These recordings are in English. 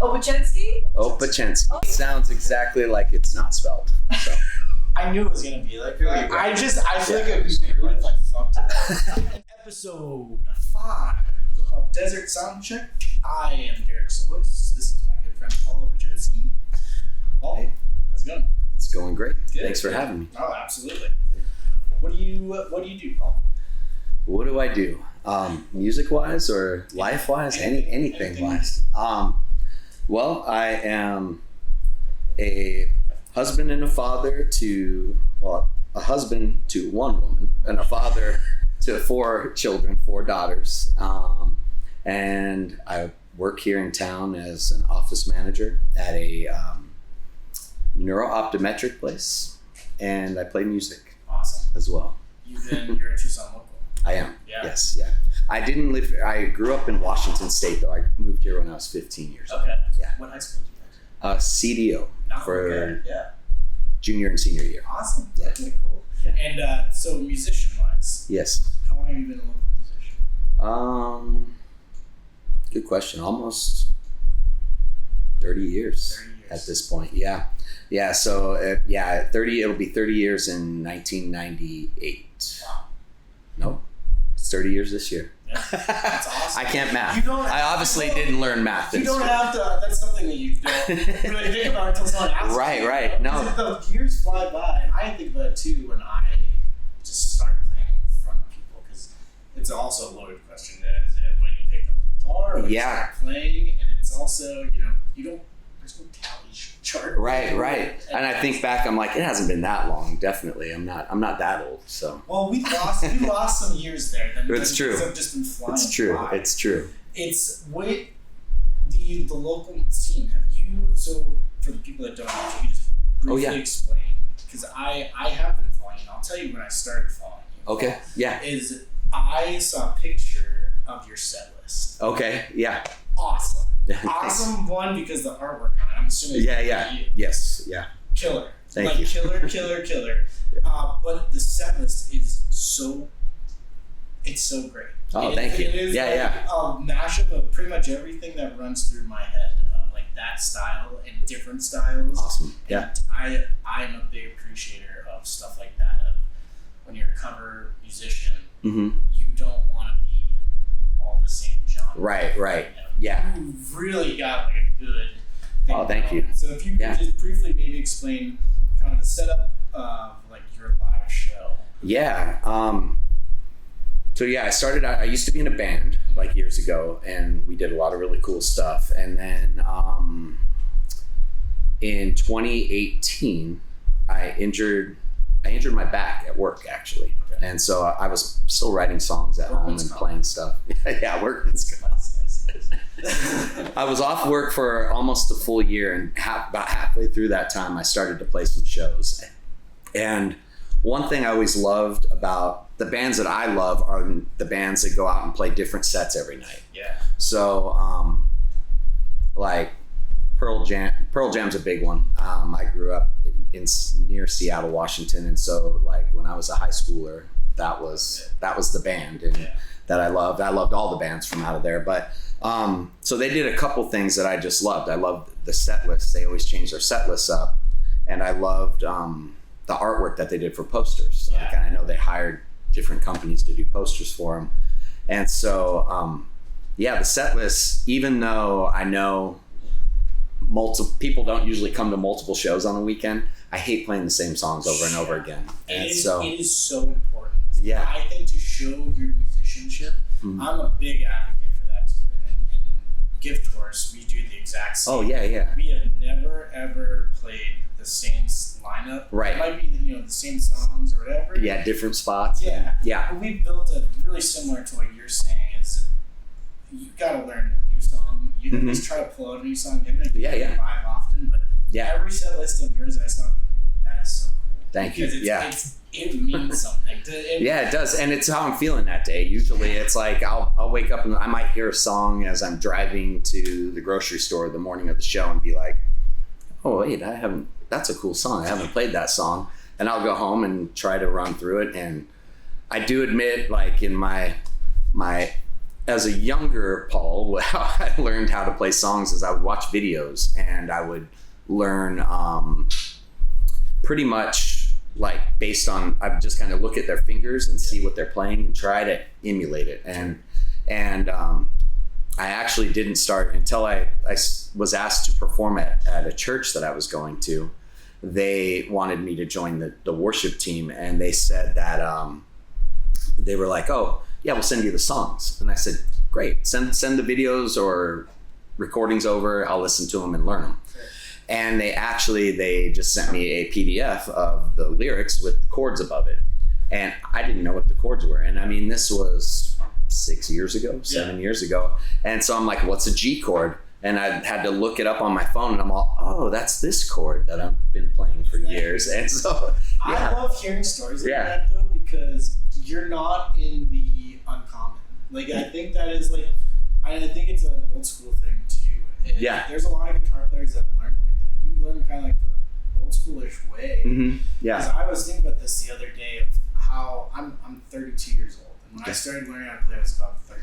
Opocensky? Opocensky. Sounds exactly like it's not spelled. So. I knew it was gonna be like that. I feel like it would be rude if I fucked it up. Episode 5 of Desert Soundcheck. I am Derek Salois. This is my good friend Paul Opocensky. Paul, hey. How's it going? It's going great. Good. Thanks for having me. Oh, absolutely. What do you do, Paul? What do I do? Music-wise or life-wise? Anything wise. Well, I am a husband and a father to, a husband to one woman and a father to 4 children, 4 daughters. And I work here in town as an office manager at a neuro-optometric place, and I play music. Awesome. As well. You're a Tucson local. I am. Yeah. Yes. Yeah. I grew up in Washington State, though. I moved here when I was 15 years old. Okay. Yeah. What high school did you go to? CDO for junior and senior year. Awesome. Yeah. Okay, cool. Yeah. And so musician-wise. Yes. How long have you been a local musician? Good question. Almost 30 years at this point. Yeah. Yeah. So, 30, it'll be 30 years in 1998. Wow. No, it's 30 years this year. Yeah. That's awesome. I can't math. I obviously didn't learn math. You don't have to, that's something that you don't really think about until someone asks you. Right. No. The years fly by, and I think about it too when I just started playing in front of people, because it's also a loaded question. Is it when you picked up a guitar, or when you start playing, and it's also, there's no tally chart. Right. And I think back, I'm like, it hasn't been that long. Definitely, I'm not that old. So. Well, we lost some years there. It's true. Have just been flying. It's true. By. It's true. It's the local scene. Have you? So for the people that don't know, you can just briefly explain, because I have been following you. I'll tell you when I started following you. Okay. Yeah. Is I saw a picture of your set list. Okay. Yeah. Awesome. Awesome one, because the artwork on it, I'm assuming. Yeah. You. Yes. Yeah. Killer. Thank you. Killer. But the set list is it's so great. Oh, thank you. It is a mashup of pretty much everything that runs through my head, like that style and different styles. Awesome. Yeah. And I'm a big appreciator of stuff like that. Of when you're a cover musician, you don't want to be all the same genre. Right. Yeah. You really got like a good thing. Oh, thank you. So if you could just briefly maybe explain kind of the setup of like your live show. Yeah. So I used to be in a band like years ago, and we did a lot of really cool stuff. And then in 2018, I injured my back at work, actually. Okay. And so I was still writing songs at home and playing stuff. Yeah, workman's comp. I was off work for almost a full year, and about halfway through that time, I started to play some shows. And one thing I always loved about the bands that I love are the bands that go out and play different sets every night. Yeah. So, like Pearl Jam's a big one. I grew up near Seattle, Washington, and so like when I was a high schooler, that was the band that I loved. I loved all the bands from out of there, but so they did a couple things that I just loved. I loved the set list. They always changed their set lists up, and I loved the artwork that they did for posters. Yeah. Like, and I know they hired different companies to do posters for them, and so the set list. Even though I know multiple people don't usually come to multiple shows on a weekend, I hate playing the same songs over and over again. It is so important. Yeah. I think to show your musicianship, I'm a big advocate for that too. And Gift Horse, we do the exact same. Oh yeah. We have never ever played the same lineup. Right. It might be the same songs or whatever. Yeah, different spots. Yeah. Yeah. But we built a really similar to what you're saying is you gotta learn a new song. You can just try to pull out a new song. Yeah. Live often, but every set list of yours, I saw that is so cool. Thank you. It means something. It does, and it's how I'm feeling that day. Usually, it's like I'll wake up and I might hear a song as I'm driving to the grocery store the morning of the show and be like, "Oh wait, that's a cool song. I haven't played that song." And I'll go home and try to run through it. And I do admit, like in my as a younger Paul, how I learned how to play songs is I would watch videos and I would learn pretty much like based on, I would just kind of look at their fingers and see what they're playing and try to emulate it. And I actually didn't start until I was asked to perform at a church that I was going to. They wanted me to join the worship team, and they said that they were like, oh yeah, we'll send you the songs. And I said, great, send the videos or recordings over, I'll listen to them and learn them. And they just sent me a PDF of the lyrics with the chords above it. And I didn't know what the chords were. And I mean, this was 7 years ago. And so I'm like, what's a G chord? And I had to look it up on my phone, and I'm all, oh, that's this chord that I've been playing for years. And so, yeah. I love hearing stories like that though, because you're not in the uncommon. Like, I think that is like, I think it's an old school thing too. And there's a lot of guitar players that learn like that. You learn kind of like the old schoolish way. Mm-hmm. Yeah. Because I was thinking about this the other day of how I'm 32 years old. And when I started learning how to play, I was about 13.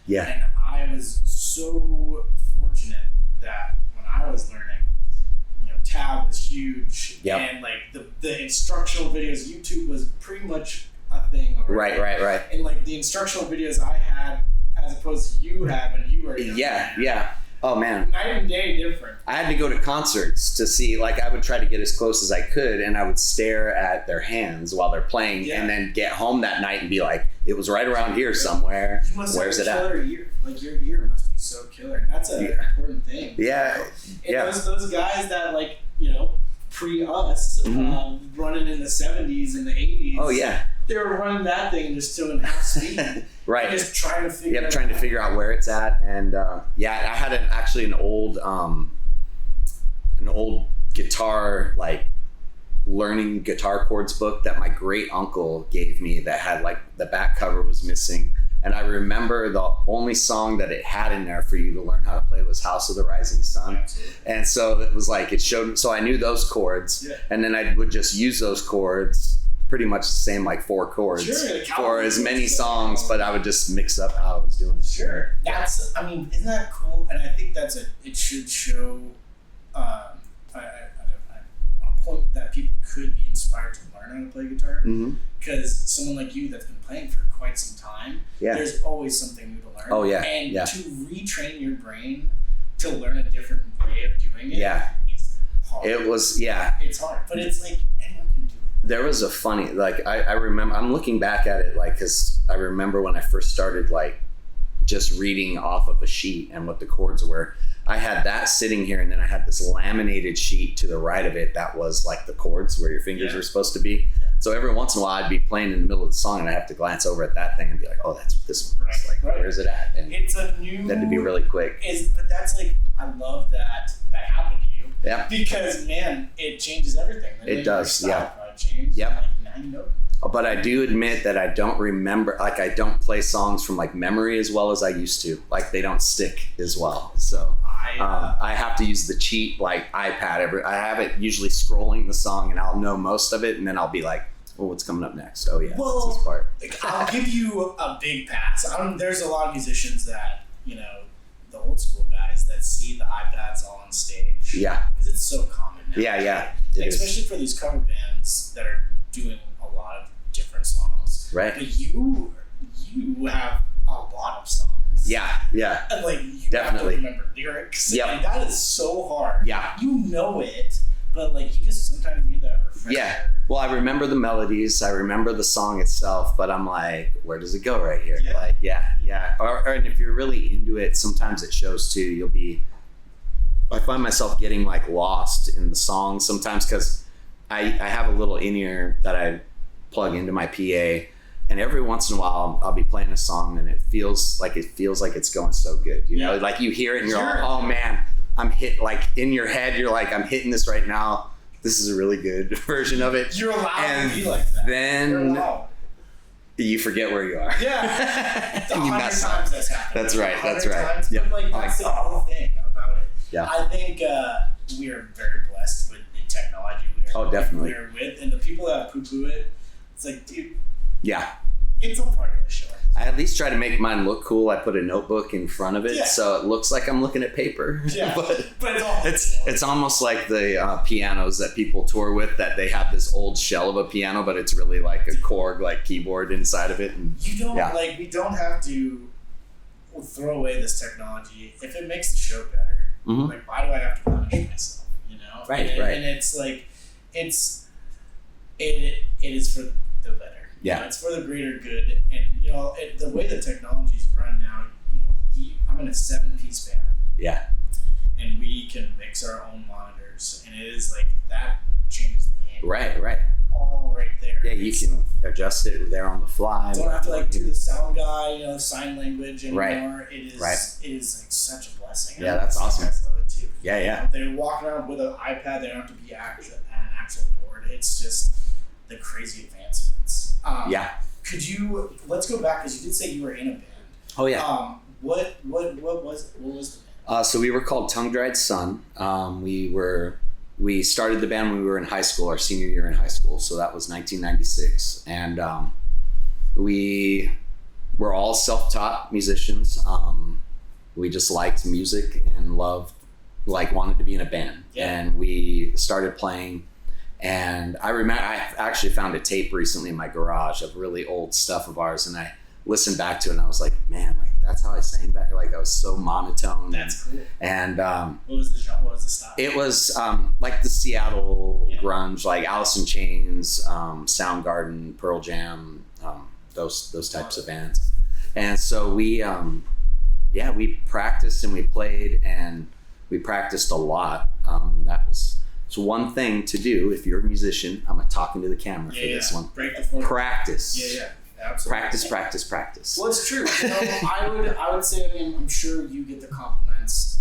Yeah. And I was so fortunate that when I was learning, tab was huge. Yep. And like the instructional videos, YouTube was pretty much a thing already. Right. And like the instructional videos I had as opposed to you had when you were young. Yeah. Oh man. Night and day different. I had to go to concerts to see, like I would try to get as close as I could, and I would stare at their hands while they're playing and then get home that night and be like, it was right around here somewhere. Where's it at? Ear. Like your ear must be so killer. And that's an important thing. Yeah. And those guys that like, pre us, running in the 70s and the 80s. Oh yeah. They were running that thing just doing half speed. Right. And just trying to figure trying to figure out where it's at. And I had an old guitar, like learning guitar chords book that my great uncle gave me that had like the back cover was missing. And I remember the only song that it had in there for you to learn how to play was House of the Rising Sun. Absolutely. And so it was like, it showed, so I knew those chords and then I would just use those chords, pretty much the same, like 4 chords for as many songs, but I would just mix up how I was doing it. Sure. Isn't that cool? And I think it should show a point that people could be inspired to learn how to play guitar. Because someone like you that's been playing for quite some time, there's always something new to learn. Oh yeah. And to retrain your brain to learn a different way of doing it, it's hard. It's hard, but it's like anyone can do it. There was a funny, like I remember, I'm looking back at it, like, because I remember when I first started, like, just reading off of a sheet and what the chords were. I had that sitting here, and then I had this laminated sheet to the right of it that was like the chords where your fingers were supposed to be. So every once in a while I'd be playing in the middle of the song and I have to glance over at that thing and be like, oh, that's what this one is. Like, where is it at? And it's a new... That to be really quick. But that's like, I love that happened to you. Yeah. Because, man, it changes everything. It does, change. Yep. Like, now you know. But I do admit that I don't remember, like I don't play songs from like memory as well as I used to. Like they don't stick as well. So I have to use the cheat like iPad. I have it usually scrolling the song and I'll know most of it and then I'll be like, well, what's coming up next? Oh yeah, well, that's this part. I'll give you a big pass. There's a lot of musicians that, the old school guys that see the iPads all on stage. Yeah. Because it's so common now. Yeah. Especially for these cover bands that are doing a lot of different songs. Right. But you have a lot of songs. Yeah. And like you definitely have to remember lyrics. Yep. And that is so hard. Yeah. You know it, but like you just sometimes need that refresher. Yeah. Well, I remember the melodies, I remember the song itself, but I'm like, where does it go right here? Yeah. Like, yeah. And if you're really into it, sometimes it shows too. I find myself getting like lost in the song sometimes because I have a little in-ear that I plug into my PA, and every once in a while I'll be playing a song and it feels like it's going so good. Like you hear it and you're like, oh man, I'm hit, like in your head, you're like, I'm hitting this right now. This is a really good version of it. You're allowed and to be like that. Then you forget where you are. Yeah. And you 100 mess up. times that's happened. That's right. Times, Yep. But like that's the whole thing about it. Yeah. I think we are very blessed with the technology definitely. we are with, and the people that poo-poo it, it's like, dude. Yeah. It's a part of the show. I at least try to make mine look cool. I put a notebook in front of it, so it looks like I'm looking at paper. Yeah, but it's it's almost like the pianos that people tour with, that they have this old shell of a piano, but it's really like a Korg like keyboard inside of it. And you don't like, we don't have to throw away this technology if it makes the show better. Mm-hmm. Like, why do I have to punish myself? You know, right. And it's like, it is for the better. Yeah, you know, it's for the greater good. And you know, the way the technology's run now, you know, I'm in a 7-piece band. Yeah, and we can mix our own monitors, and it is like that changes the game. Right. All right there. Yeah, you can adjust it there on the fly. Don't have to like do the sound guy, you know, sign language anymore. Right. It is like such a blessing. Yeah, that's awesome. Guys love it too. Yeah. You know, they're walking around with an iPad. They don't have to be an actual board. It's just the crazy advancements. Let's go back, because you did say you were in a band. Oh yeah. What was the band? So we were called Tongue Dried Sun. We started the band when we were in high school, our senior year in high school. So that was 1996. And we were all self-taught musicians. We just liked music and wanted to be in a band. Yeah. And we started playing. And I remember, I actually found a tape recently in my garage of really old stuff of ours. And I listened back to it and I was like, man, like that's how I sang back. Like I was so monotone. That's cool. And what was the genre? What was the style? It was like the Seattle grunge, like Alice in Chains, Soundgarden, Pearl Jam, those types of bands. And so we practiced and we played, and we practiced a lot. That was one thing to do if you're a musician. I'm talking to the camera for this one. Break the floor. Practice. Yeah. Absolutely. Practice. Well, it's true. You know, I would say, I mean, I'm sure you get the compliments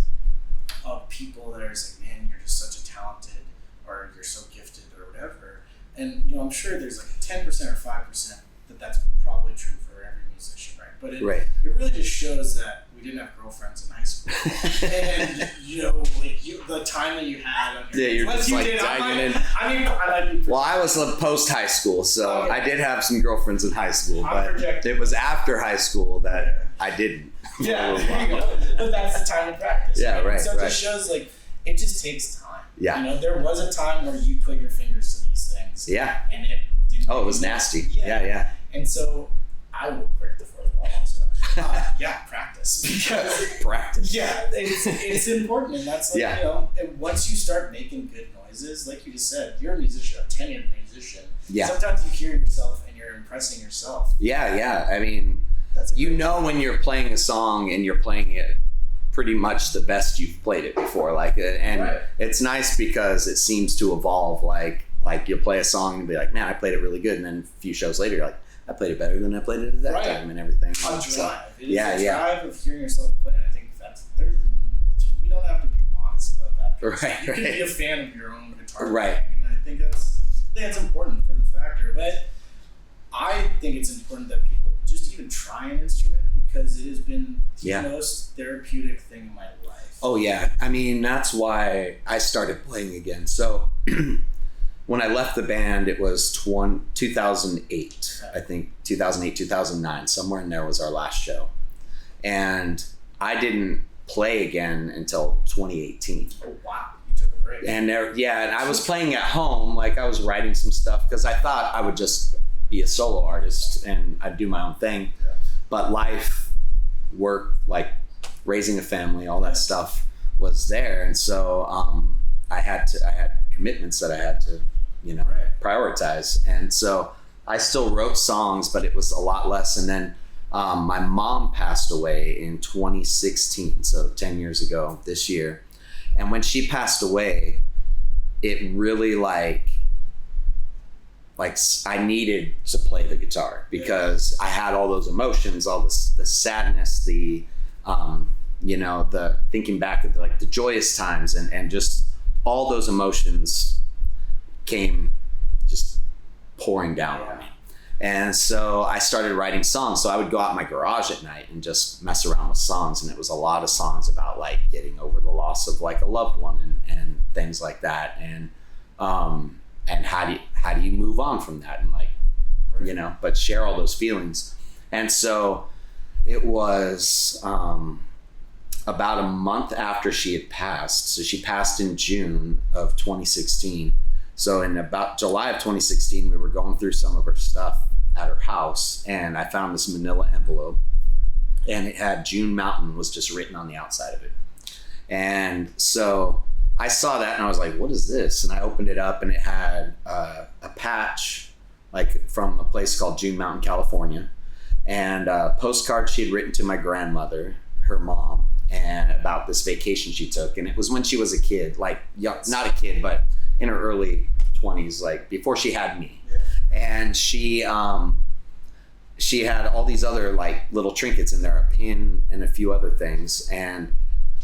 of people that are just like, man, you're just such a talented, or you're so gifted, or whatever. And you know, I'm sure there's like 10% or 5% that's probably true for every musician, right? But it really just shows that we didn't have girlfriends in high school, and you know, like the time that you had on your you're just like diving in. I might be. Well, I was post high school, so I did have some girlfriends in high school, but it was after high school that I didn't. Yeah, but that's the time to practice. Yeah, right. So it just shows like it just takes time. Yeah. You know, there was a time where you put your fingers to these things. Yeah. And it didn't. Oh, it was nasty. Yeah. And so I will break the fourth wall also. Practice. Practice. Yeah, it's important, and that's like, you know, and once you start making good noises, like you just said, you're a musician, a tenured musician. Yeah. Sometimes you hear yourself and you're impressing yourself. Yeah. I mean, you know when you're playing a song and you're playing it pretty much the best you've played it before, it's nice because it seems to evolve. Like you'll play a song and be like, man, I played it really good, and then a few shows later you're like, I played it better than I played it at that time, and everything. A drive. So, it is a drive of hearing yourself play. I think we don't have to be modest about that. Right. You can be a fan of your own guitar playing, right. And I think that's important for the factor. But I think it's important that people just even try an instrument, because it has been the most therapeutic thing in my life. Oh yeah, I mean that's why I started playing again. So. When I left the band, it was 2008, I think 2008, 2009, somewhere in there was our last show. And I didn't play again until 2018. Oh, wow. You took a break. And and I was playing at home, like I was writing some stuff, because I thought I would just be a solo artist and I'd do my own thing. Yeah. But life, work, like raising a family, all that stuff was there. And so I had commitments that I had to, prioritize. And so I still wrote songs, but it was a lot less. And then my mom passed away in 2016, so 10 years ago this year. And when she passed away, it really like I needed to play the guitar, because I had all those emotions, all the sadness, the thinking back of the joyous times, and just all those emotions came just pouring down on me. And so I started writing songs. So I would go out in my garage at night and just mess around with songs. And it was a lot of songs about like getting over the loss of like a loved one and things like that. And how do you move on from that? And but share all those feelings. And so it was about a month after she had passed. So she passed in June of 2016. So in about July of 2016, we were going through some of her stuff at her house, and I found this manila envelope, and it had June Mountain was just written on the outside of it. And so I saw that and I was like, what is this? And I opened it up, and it had a patch like from a place called June Mountain, California, and a postcard she had written to my grandmother, her mom, and about this vacation she took. And it was when she was a kid, like young, not a kid, but in her early 20s, like before she had me. Yeah. And she had all these other like little trinkets in there, a pin and a few other things. And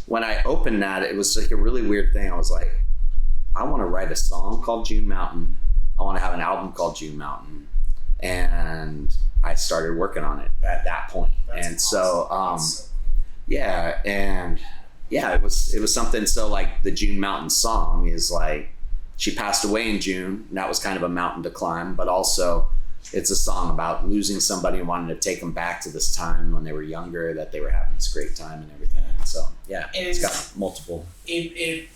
when I opened that, it was like a really weird thing. I was like, I want to write a song called June Mountain. I want to have an album called June Mountain. And I started working on it at that point. That's and awesome. So, it was something. So like the June Mountain song is like, she passed away in June, and that was kind of a mountain to climb, but also it's a song about losing somebody and wanting to take them back to this time when they were younger, that they were having this great time and everything. So yeah, it's got multiple. It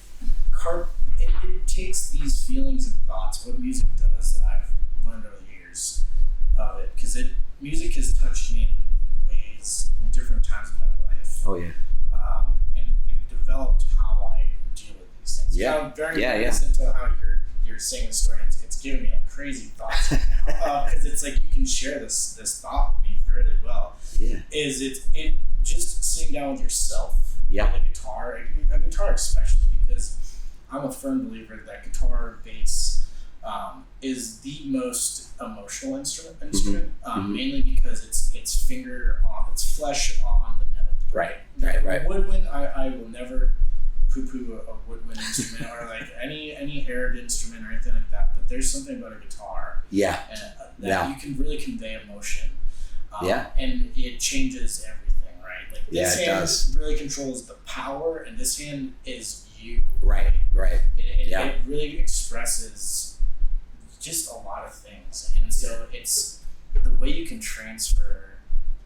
takes these feelings and thoughts, what music does, that I've learned over the years of it, because music has touched me in ways in different times of my life. Oh yeah. And developed how I deal with these things. Yeah. Listen to how you're saying the story. It's giving me like crazy thoughts right now, because it's like you can share this thought with me really well. Yeah. Is it just sitting down with yourself? Yeah. With a guitar especially, because I'm a firm believer that guitar, bass, is the most emotional instrument, mm-hmm. Mainly because it's flesh on the note. Right. Woodwind, I will never poo-poo a woodwind instrument or like any aired instrument or anything like that, but there's something about a guitar that you can really convey emotion, and it changes everything, right? Like this hand does. Really controls the power, and this hand is you. Right. It really expresses just a lot of things, and so it's the way you can transfer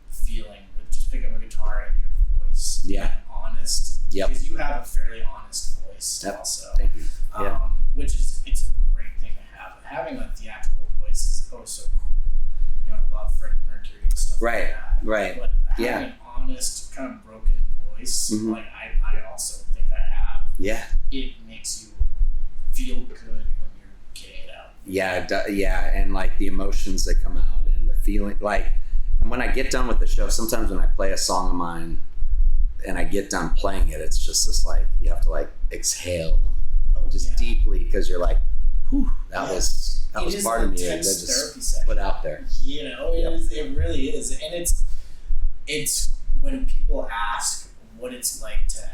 feeling with just picking up a guitar and your voice. Yeah. Honest. Yep. Because you have a fairly honest voice also. Thank you. Which it's a great thing to have. Having a theatrical voice is so cool. You know, I love Freddie Mercury and stuff like that. Right. But having an honest, kind of broken voice, mm-hmm. like I also think I have. Yeah. It makes you feel good when you're getting it out. Yeah, and like the emotions that come out and the feeling, like, and when I get done with the show, sometimes when I play a song of mine and I get done playing it, it's just this like, you have to like exhale deeply, because you're like, whew, that was part of me that just put out there. You know, it really is. And it's when people ask what it's like to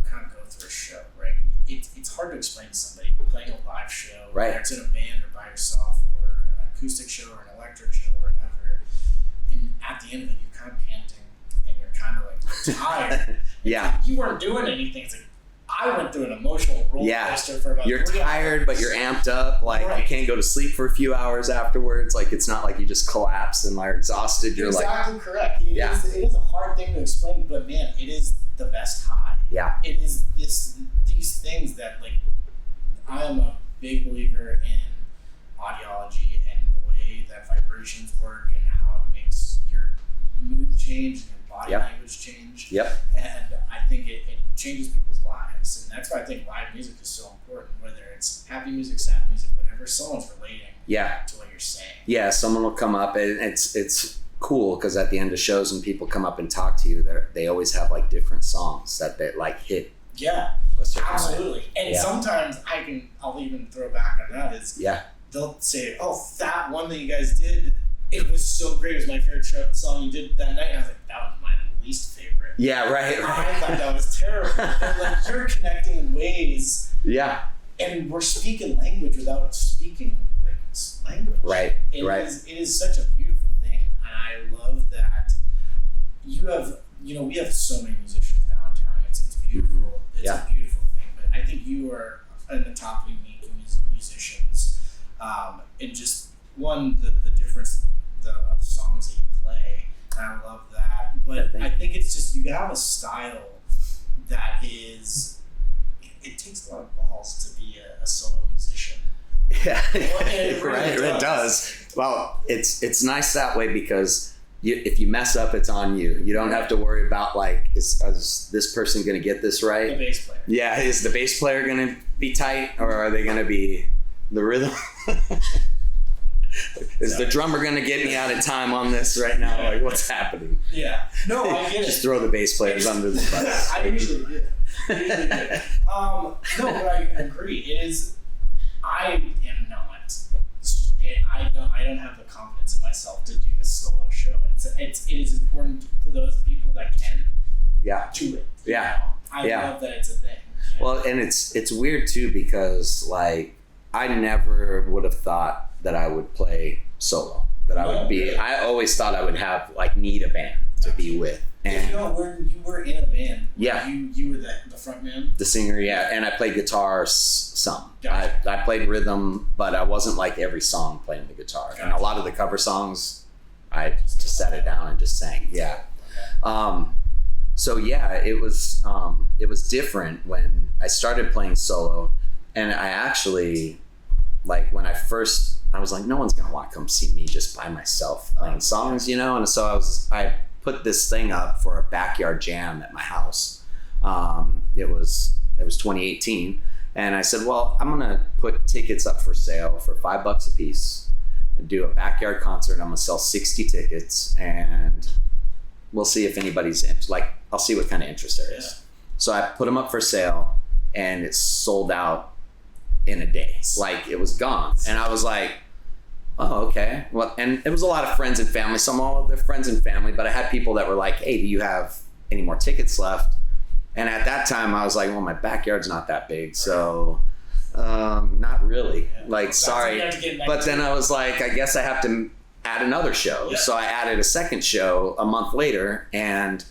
kind of go through a show, right? It's hard to explain to somebody playing a live show, whether it's in a band or by yourself, or an acoustic show or an electric show or whatever. And at the end of it, you're kind of panting and you're kind of like tired. Yeah. You weren't doing anything. It's like, I went through an emotional roller coaster for about 3 hours. You're tired, but you're amped up. Like you can't go to sleep for a few hours afterwards. Like it's not like you just collapse and are exhausted. You're exactly correct. It is a hard thing to explain, but man, it is the best high. Yeah. It is these things that, like, I am a big believer in audiology and the way that vibrations work and how it makes your mood change and your body language change. Yep. And I think it changes people's lives, and that's why I think live music is so important. Whether it's happy music, sad music, whatever, someone's relating to what you're saying. Yeah, someone will come up, and it's cool because at the end of shows when people come up and talk to you, they always have like different songs that they like hit. Yeah, absolutely. And sometimes I'll even throw back on that is they'll say, oh, that one that you guys did, it was so great. It was my favorite song you did that night. And I was like, that was my least favorite. Yeah, right. I thought that was terrible. And like, you're connecting in ways. Yeah. And we're speaking language without speaking like language. Right. It is such a beautiful thing. And I love that you have, we have so many musicians downtown. It's beautiful. Mm-hmm. It's a beautiful thing. But I think you are in the top unique musicians. And just the difference of songs that you play you have a style that is, it takes a lot of balls to be a solo musician. Yeah, It really right. does. It does. Well, it's nice that way because if you mess up, it's on you. You don't have to worry about like, is this person going to get this right? The bass player. Yeah, is the bass player going to be tight, or are they going to be the rhythm? Is the drummer going to get me out of time on this right now? Like, what's happening? Yeah. No, I get it. Just throw the bass players under the bus. I usually do. No, but I agree. It is. I am not. I don't have the confidence in myself to do a solo show. It is important for those people that can. Yeah. Do it. Yeah. I love that it's a thing. Well, and it's weird too because like I never would have thought that I would play solo. That I would be. Really? I always thought I would have need a band to be with. And you were in a band. Yeah. You were the front man. The singer, yeah, and I played guitar some. Gotcha. I played rhythm, but I wasn't like every song playing the guitar. Gotcha. And a lot of the cover songs, I just sat it down and just sang. Yeah. Okay. So yeah, it was different when I started playing solo, and I actually when I was like, no one's gonna want to come see me just by myself playing songs, and so I put this thing up for a backyard jam at my house. It was 2018, and I said, well, I'm gonna put tickets up for sale for $5 a piece and do a backyard concert. I'm gonna sell 60 tickets, and we'll see if anybody's I'll see what kind of interest there is. Yeah. So I put them up for sale, and it sold out in a day. It was gone, and I was like, oh, okay. Well, and it was a lot of friends and family. Some all of their friends and family, but I had people that were like, hey, do you have any more tickets left? And at that time I was like, well, my backyard's not that big. So, not really. Sorry. But then I was like, I guess I have to add another show. Yeah. So I added a second show a month later, and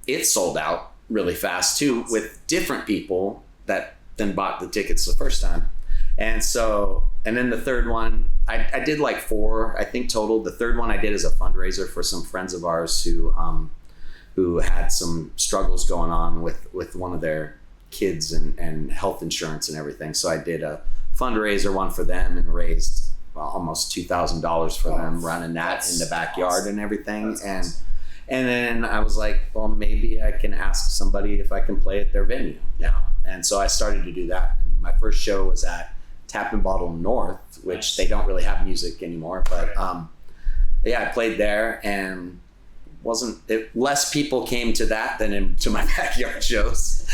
it sold out really fast too, with different people that then bought the tickets the first time. And then the third one, I did 4, I think total. The third one I did as a fundraiser for some friends of ours who had some struggles going on with one of their kids and health insurance and everything. So I did a fundraiser one for them and raised almost $2,000 for them, running that in the backyard and everything. And then I was like, well, maybe I can ask somebody if I can play at their venue now. And so I started to do that. And my first show was at Tap and Bottle North, which they don't really have music anymore, but I played there, and less people came to that than to my backyard shows.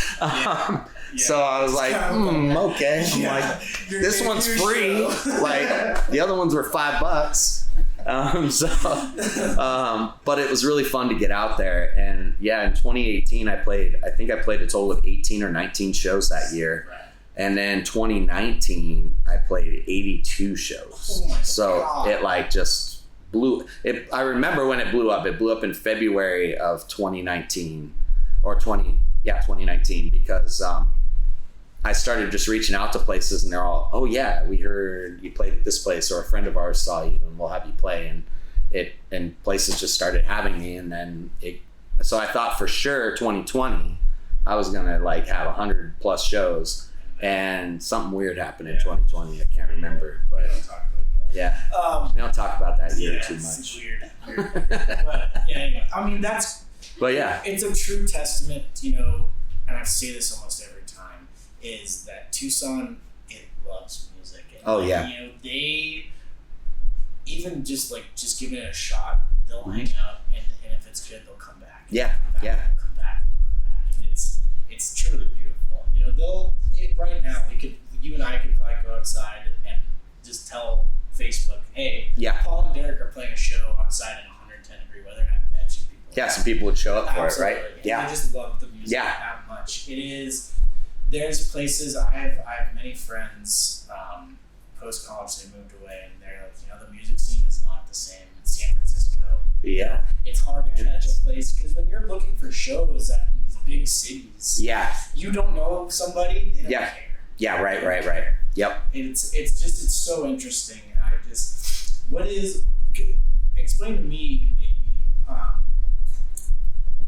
So I was like, okay. I'm like, this one's free. The other ones were $5. But it was really fun to get out there. And yeah, in 2018, I played a total of 18 or 19 shows that year. Right. And then 2019, I played 82 shows. God. It just blew. I remember when it blew up. It blew up in February of 2019 2019, because I started just reaching out to places, and they're all, oh yeah, we heard you played at this place, or a friend of ours saw you and we'll have you play. And places just started having me. And then so I thought for sure 2020, I was going to have 100+ shows. And something weird happened in 2020. I can't remember, but we don't talk about that. Yeah, we don't talk about that year too much. It's weird. But anyway, I mean But yeah, it's a true testament, and I say this almost every time, is that Tucson, it loves music. And they even just giving it a shot, they'll hang out, and if it's good, they'll come back. Yeah, They'll come back, and it's truly beautiful. Right now, you and I could probably go outside and just tell Facebook, hey, Paul and Derek are playing a show outside in 110-degree weather, and I bet you people. Yeah, some people would show up for it, right? Yeah, they just love the music that much. There's places. I have many friends post college. They moved away, and they're like, the music scene is not the same in San Francisco. Yeah, it's hard to catch a place, because when you're looking for shows at these big cities, you don't know somebody, they don't care. Yeah, right. Yep. It's so interesting. Explain to me maybe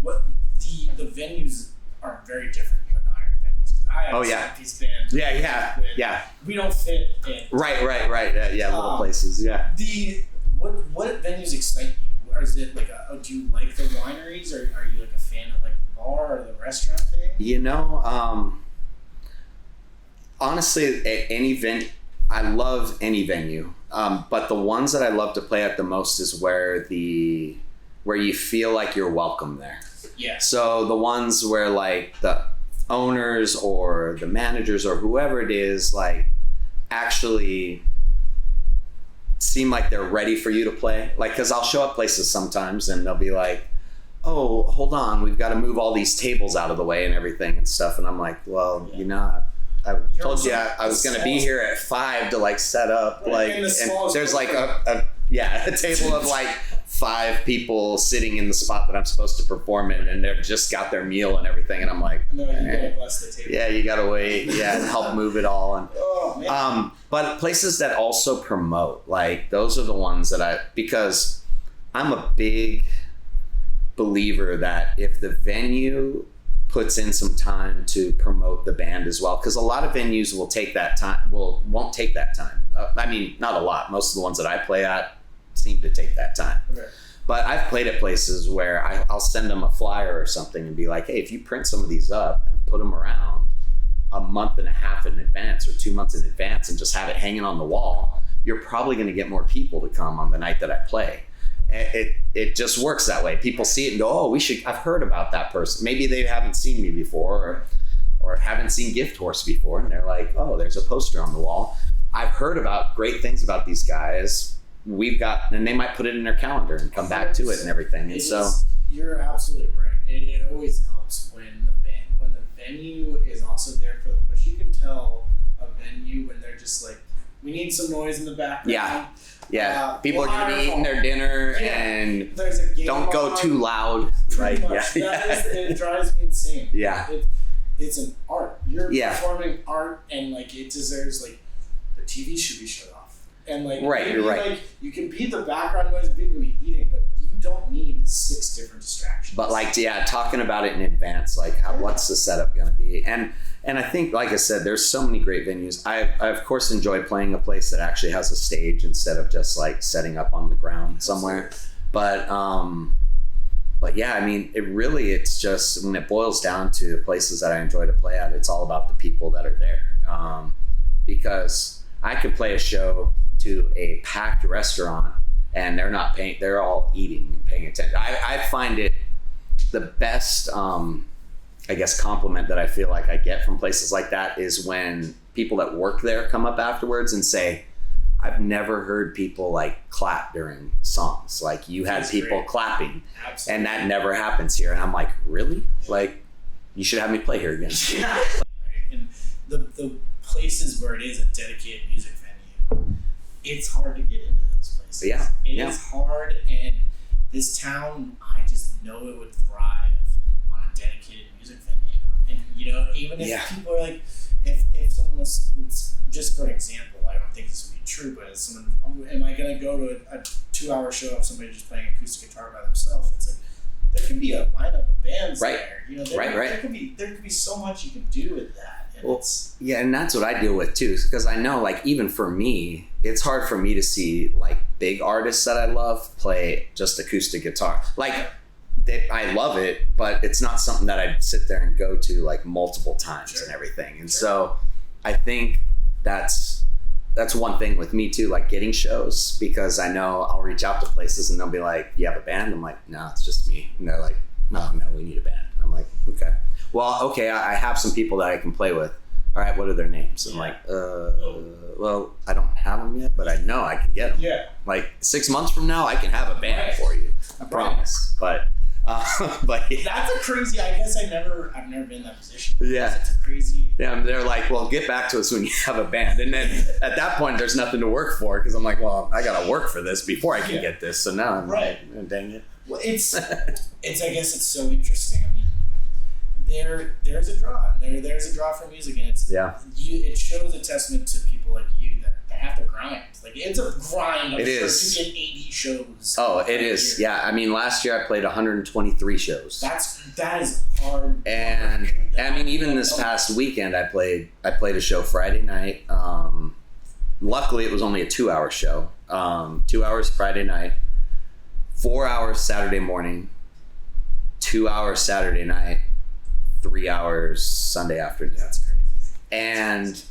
what the venues are very different. You and I are venues because I have these bands. Yeah. We don't fit in. Right. Little places. Yeah. What venues excite you? Or is it like do you like the wineries, or are you like a fan of like the bar or the restaurant thing? You know, honestly, I love any venue. But the ones that I love to play at the most is where you feel like you're welcome there. Yeah. So the ones where like the owners or the managers or whoever it is, like actually seem like they're ready for you to play. Like, cause I'll show up places sometimes and they'll be like, oh, hold on, we've got to move all these tables out of the way and everything and stuff. And I'm like, well, you know, I told you I was going to be here at 5 to like set up, like, and there's like a table of like 5 people sitting in the spot that I'm supposed to perform in, and they've just got their meal and everything, and I'm like, no, you gotta bust the table. Yeah, you gotta wait, and help move it all, and oh, man. But places that also promote, like those are the ones that because I'm a big believer that if the venue puts in some time to promote the band as well, because a lot of venues will take that time. Won't take that time. I mean, not a lot. Most of the ones that I play at seem to take that time. Okay. But I've played at places where I'll send them a flyer or something and be like, hey, if you print some of these up and put them around a month and a half in advance or 2 months in advance and just have it hanging on the wall, you're probably going to get more people to come on the night that I play. It just works that way. People see it and go, oh, I've heard about that person. Maybe they haven't seen me before or haven't seen Gift Horse before. And they're like, oh, there's a poster on the wall. I've heard about great things about these guys. And they might put it in their calendar and come back to it and everything. And you're absolutely right. It always helps when the venue is also there for the push. You can tell a venue when they're just like, we need some noise in the background. Yeah. People are going to be eating their dinner and don't go too loud. Pretty much. It drives me insane. Yeah. It's an art. You're performing art, and like it deserves, like, the TV should be shut off. And like, you're right. Like, you can be the background noise of people be eating, but you don't need 6 different distractions. But like, talking about it in advance, like what's the setup going to be? And I think, like I said, there's so many great venues. I of course enjoy playing a place that actually has a stage instead of just like setting up on the ground somewhere. But yeah, I mean, it's just, when it boils down to places that I enjoy to play at, it's all about the people that are there. Because I could play a show to a packed restaurant and they're all eating and paying attention. I find it the best, I guess, compliment that I feel like I get from places like that is when people that work there come up afterwards and say, I've never heard people like clap during songs. Like, you had people clapping. Absolutely. And that never happens here. And I'm like, really? Like, you should have me play here again. Yeah. And the places where it is a dedicated music venue, it's hard to get into those places. Yeah. It is hard, and this town, I just know it would thrive on a dedicated music venue. And, you know, even if people are like, if someone was, just for an example, I don't think this would be true, but as someone, am I going to go to a 2-hour show of somebody just playing acoustic guitar by themselves? It's like, there could be a lineup of bands there. You know, there could be so much you can do with that. And and that's what I deal with too, because I know, like, even for me, it's hard for me to see like big artists that I love play just acoustic guitar. Like, I love it, but it's not something that I sit there and go to like multiple times and everything. And so I think that's one thing with me too, like getting shows, because I know I'll reach out to places and they'll be like, you have a band? I'm like, no, it's just me. And they're like, no, we need a band. I'm like, okay. Well, okay, I have some people that I can play with. All right, what are their names? I'm like, well, I don't have them yet, but I know I can get them. Yeah. Like 6 months from now, I can have a band for you. I promise. But that's a crazy. I guess I've never been in that position. Yeah. It's a crazy. Yeah, and they're like, well, get back to us when you have a band. And then at that point, there's nothing to work for, because I'm like, well, I got to work for this before I can get this. So now I'm like, oh, dang it. Well, it's. I guess it's so interesting. I mean, there's a draw. There's a draw for music, and it's it shows a testament to people like you that have to grind. Like, it's a grind. It is. To get 80 shows. Oh, it is. Yeah. I mean, last year I played 123 shows. That is hard. And I mean, even this past weekend, I played a show Friday night. Luckily, it was only a 2-hour show. 2 hours Friday night, 4 hours Saturday morning, 2 hours Saturday night, 3 hours Sunday afternoon. That's crazy. And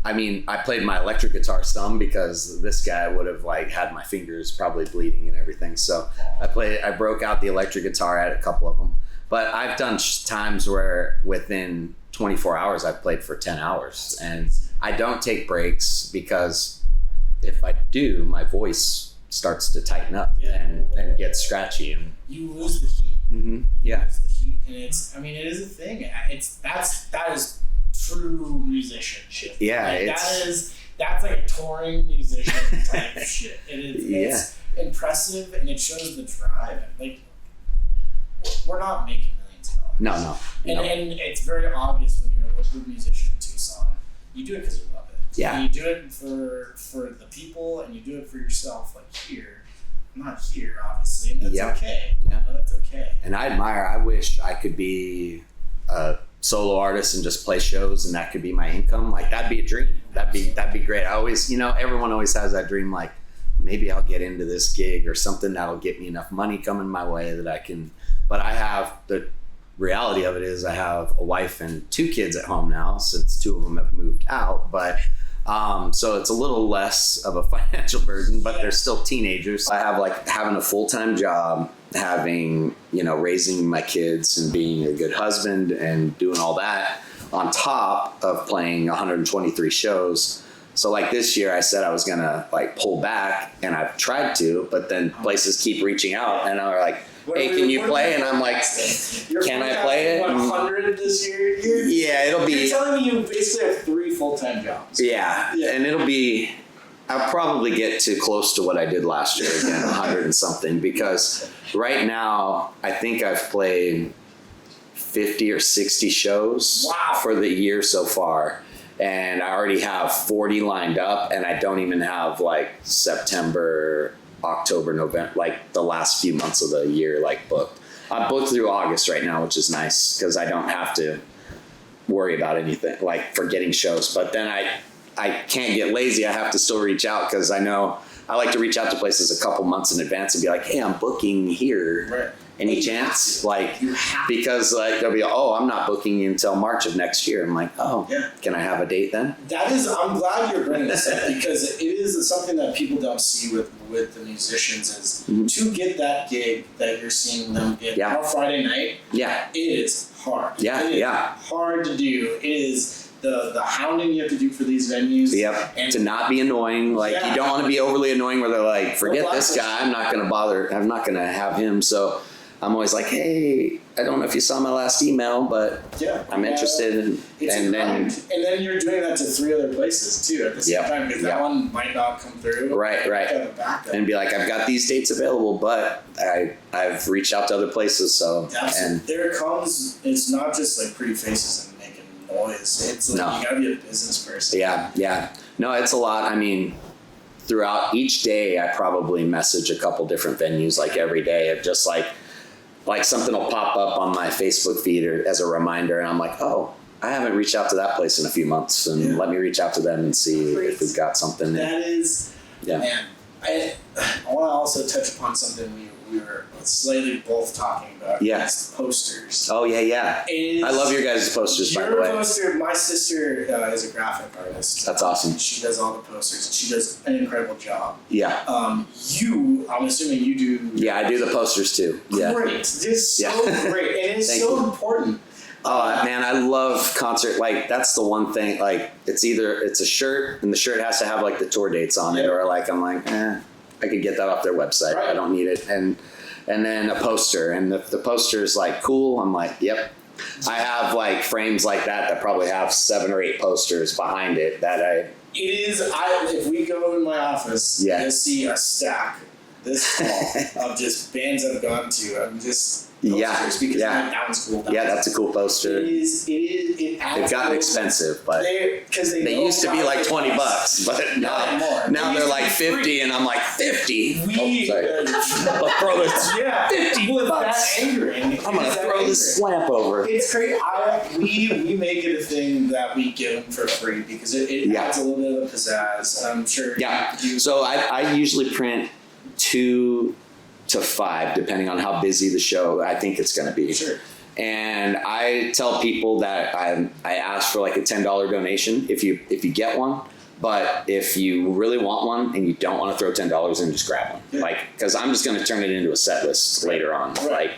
I mean, I played my electric guitar some because this guy would have like had my fingers probably bleeding and everything. So I broke out the electric guitar at a couple of them. But I've done times where within 24 hours I've played for 10 hours, and I don't take breaks because if I do, my voice starts to tighten up and get scratchy, and you lose the heat. Mm-hmm. Yeah. You lose the heat, and it is a thing. That is true musicianship. Yeah, like, that's like a touring musician type shit. It's impressive, and it shows the drive. Like, we're not making millions of dollars. No. And it's very obvious when you're a local musician in Tucson. You do it because you love it. Yeah. And you do it for the people, and you do it for yourself. Like here, I'm not here, obviously, and that's okay. Yeah. That's okay. And I wish I could be a solo artist and just play shows, and that could be my income. Like, that'd be a dream. That'd be great. I always, everyone always has that dream, like, maybe I'll get into this gig or something that'll get me enough money coming my way that I can. But the reality of it is I have a wife and 2 kids at home now, since 2 of them have moved out. But so it's a little less of a financial burden, but they're still teenagers. I have like having a full-time job, having, raising my kids and being a good husband and doing all that on top of playing 123 shows. So like this year I said I was going to like pull back, and I've tried to, but then places keep reaching out and are like, hey, can you play? And I'm like, can I play it? 100 this year? Yeah, it'll be. You're telling me you basically have 3 full-time jobs. Yeah, and I'll probably get to close to what I did last year again, 100 and something, because right now I think I've played 50 or 60 shows for the year so far. And I already have 40 lined up, and I don't even have like September, October, November, like the last few months of the year, like booked. I'm booked through August right now, which is nice because I don't have to worry about anything like for getting shows. But then I can't get lazy. I have to still reach out because I know I like to reach out to places a couple months in advance and be like, hey, I'm booking here. Right. Any chance? Like, because like they'll be, I'm not booking you until March of next year. I'm like, can I have a date then? I'm glad you're bringing this up because it is something that people don't see with the musicians is to get that gig that you're seeing them get on Friday night. Yeah. It is hard. Yeah. It is hard to do. It is the hounding you have to do for these venues. Yep. And to not be annoying. Like, you don't want to be overly annoying where they're like, forget this guy. I'm not going to bother. I'm not going to have him. So I'm always like, hey, I don't know if you saw my last email, but I'm interested. And then you're doing that to 3 other places too at the same time because that one might not come through. Right. And be like, I've got these dates available, but I've reached out to other places. So and there comes. It's not just like pretty faces and making noise. It's like you gotta be a business person. Yeah. No, it's a lot. I mean, throughout each day, I probably message a couple different venues like every day of just like something will pop up on my Facebook feed or as a reminder, and I'm like, I haven't reached out to that place in a few months, and let me reach out to them and see if we've got something. That is, man. I want to also touch upon something we were slightly both talking about. Yeah. It's posters. Oh, yeah. I love your guys' posters, by the way. Your poster, my sister is a graphic artist. That's awesome. She does all the posters, and she does an incredible job. Yeah. I'm assuming you do. Yeah, I do the posters too. Yeah. Great. It's so great. And it's so important. Oh, man, I love concert. Like, that's the one thing. Like, it's a shirt, and the shirt has to have like the tour dates on it, or like I'm like, I could get that off their website. Right. I don't need it. And then a poster, and if the poster is like cool, I'm like, yep. I have like frames like that probably have 7 or 8 posters behind it that It is. If we go in my office, you'll see a stack this fall of just bands I've gone to. I'm just posters because that one's cool. That's a cool poster. It adds. They've gotten expensive, but they used to be like $20, but now they're like 50, and I'm like 50. I'll throw this 50 with bucks. that angering. I'm gonna throw this lamp over. It's crazy. We make it a thing that we give them for free because it adds a little bit of pizzazz. I'm sure. Yeah. So I usually print 2 to 5, depending on how busy the show I think it's going to be. Sure. And I tell people that I ask for like a $10 donation if you get one. But if you really want one and you don't want to throw $10 in, just grab one. Like, because I'm just going to turn it into a set list later on. Like,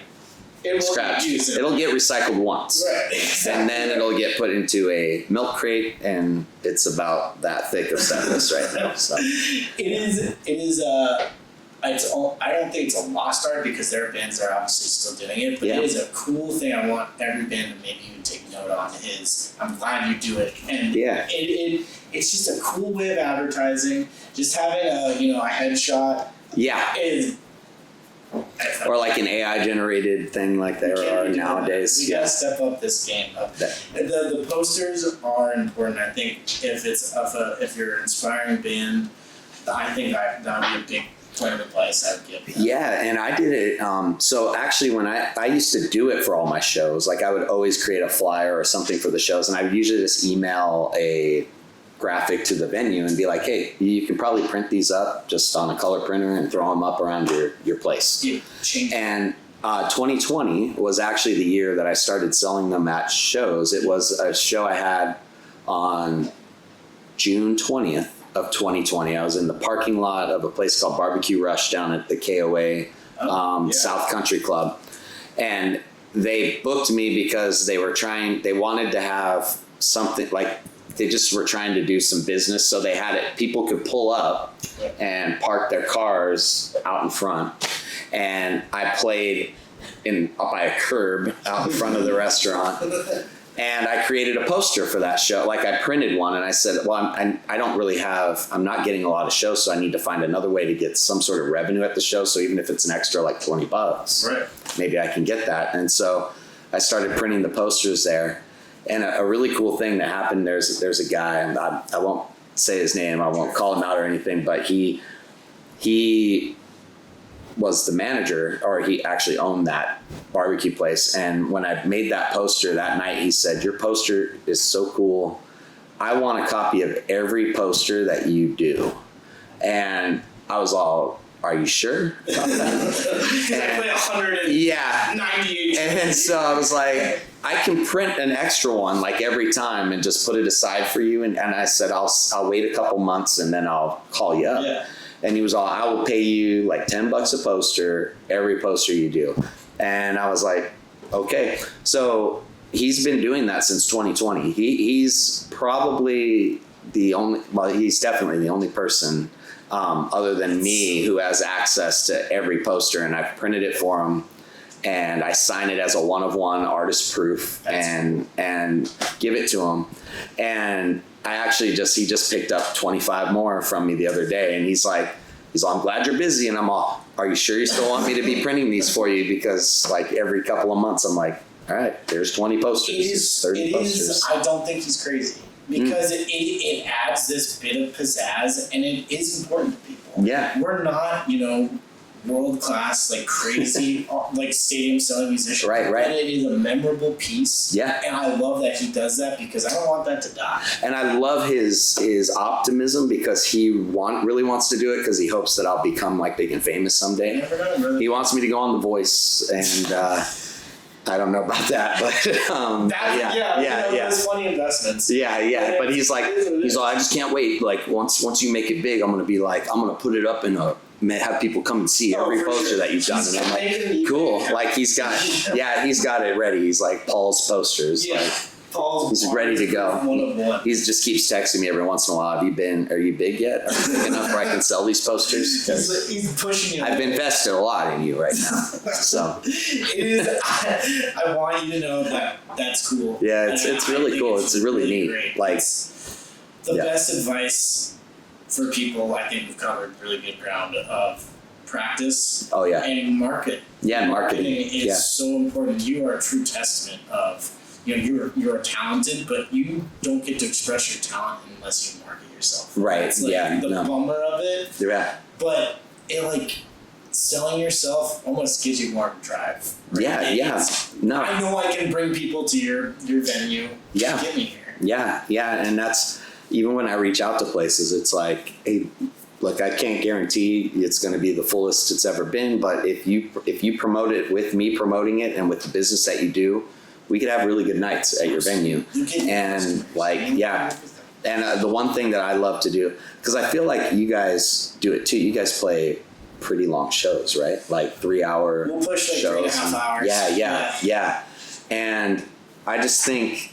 it'll get recycled once. Right. Exactly. And then it'll get put into a milk crate, and it's about that thick of set list right now. So it is I don't think it's a lost art because there are bands that are obviously still doing it, but it is a cool thing. I want every band to maybe even take note on is I'm glad you do it. And it's just a cool way of advertising. Just having a headshot is or like an AI generated thing like there are nowadays. We gotta step up this game. The posters are important. I think if you're an inspiring band, I think that would be a big point of advice I would give you. Yeah, and I did it. So actually, when I used to do it for all my shows, like I would always create a flyer or something for the shows, and I would usually just email a graphic to the venue and be like, hey, you can probably print these up just on a color printer and throw them up around your place. And 2020 was actually the year that I started selling them at shows. It was a show I had on June 20th of 2020. I was in the parking lot of a place called Barbecue Rush down at the KOA South Country Club. And they booked me because they wanted to have something like, they just were trying to do some business. So they had it, people could pull up and park their cars out in front. And I played up by a curb out in front of the restaurant. And I created a poster for that show. Like I printed one and I said, well, I'm not getting a lot of shows, so I need to find another way to get some sort of revenue at the show. So even if it's an extra like $20, maybe I can get that. And so I started printing the posters there. And a really cool thing that happened, there's a guy, and I won't say his name, I won't call him out or anything, but he was the manager, or he actually owned that barbecue place. And when I made that poster that night, he said, your poster is so cool. I want a copy of every poster that you do. And I was all, are you sure about that? I play 198. And so I was like, I can print an extra one like every time and just put it aside for you. And I said, I'll wait a couple months and then I'll call you up. Yeah. And he was all, I will pay you like $10 a poster, every poster you do. And I was like, okay. So he's been doing that since 2020. He's probably he's definitely the only person other than me who has access to every poster, and I've printed it for him. And I sign it as a 1-of-1 artist proof and give it to him. And I actually he just picked up 25 more from me the other day. And he's like, I'm glad you're busy. And I'm all, are you sure you still want me to be printing these for you? Because like every couple of months, I'm like, all right, there's 20 posters, 30 posters. I don't think he's crazy because it adds this bit of pizzazz, and it is important to people. Yeah. We're not, world-class, like crazy, like stadium-selling musician. Right. And it is a memorable piece. Yeah. And I love that he does that because I don't want that to die. And I love his optimism because he really wants to do it because he hopes that I'll become like big and famous someday. Never know, really. He wants me to go on The Voice, and I don't know about that, but there's funny investments. Yeah. But he's like, I just can't wait. Like once you make it big, I'm gonna put it up in have people come and see every poster that you've done. And I'm like, cool. Like he's got it ready. He's like Paul's posters. Yeah. He's ready to go. 1-of-1. He just keeps texting me every once in a while. Are you big yet? Are you big enough where I can sell these posters? He's pushing you. I've invested a lot in you right now. So it is. I want you to know that that's cool. Yeah, it's really cool. It's really neat. Great. Like the best advice for people. I think we've covered really good ground of practice. Oh yeah. And market. Yeah, marketing is so important. You are a true testament of, you're talented, but you don't get to express your talent unless you market yourself. Right. It's like the bummer of it. Yeah. But it selling yourself almost gives you more drive. Right? Yeah. No. I know I can bring people to your venue. Yeah. Get me here. Yeah. And that's, even when I reach out to places, it's like, hey, look, I can't guarantee it's going to be the fullest it's ever been, but if you promote it with me promoting it and with the business that you do, we could have really good nights at your venue. And and the one thing that I love to do, because I feel like you guys do it too. You guys play pretty long shows, right? Like 3-hour we'll push shows. 3.5 hours. Yeah. And I just think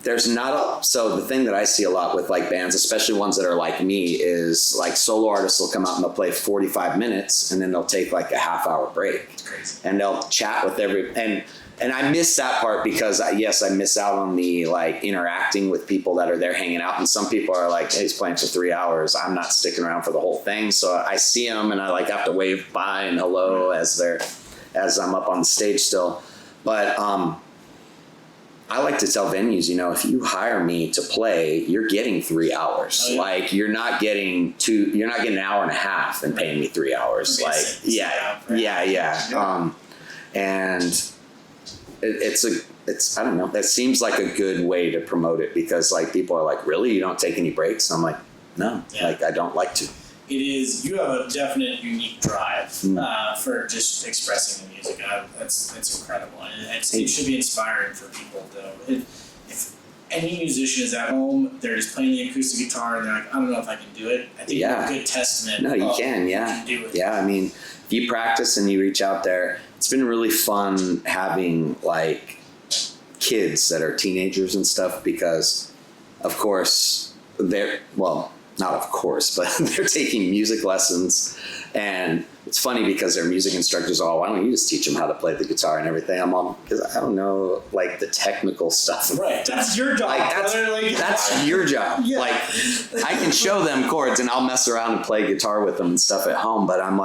there's not so the thing that I see a lot with bands, especially ones that are like me, is solo artists will come out and they'll play 45 minutes and then they'll take a half-hour break. It's crazy. And they'll chat with and I miss that part because I miss out on the interacting with people that are there hanging out. And some people are like, hey, he's playing for 3 hours. I'm not sticking around for the whole thing. So I see them and I have to wave bye and hello as I'm up on the stage still. But I like to tell venues, if you hire me to play, you're getting 3 hours. Oh, yeah. You're not getting an hour and a half and paying me 3 hours. And it's I don't know. That seems like a good way to promote it because people are like, really, you don't take any breaks? I'm like, no, I don't like to. It is. You have a definite unique drive for just expressing the music. It's incredible, and it should be inspiring for people. Though, if any musician is at home, they're just playing the acoustic guitar, and they're like, I don't know if I can do it. I think you're a good testament. No, you can. Yeah, you can do it. Yeah. I mean, if you practice and you reach out there, it's been really fun having kids that are teenagers and stuff because, of course, not of course, but they're taking music lessons. And it's funny because their music instructors are all, why don't you just teach them how to play the guitar and everything? I'm all, because I don't know, the technical stuff. Right, that's your job. That's your job. Yeah. I can show them chords and I'll mess around and play guitar with them and stuff at home, but I'm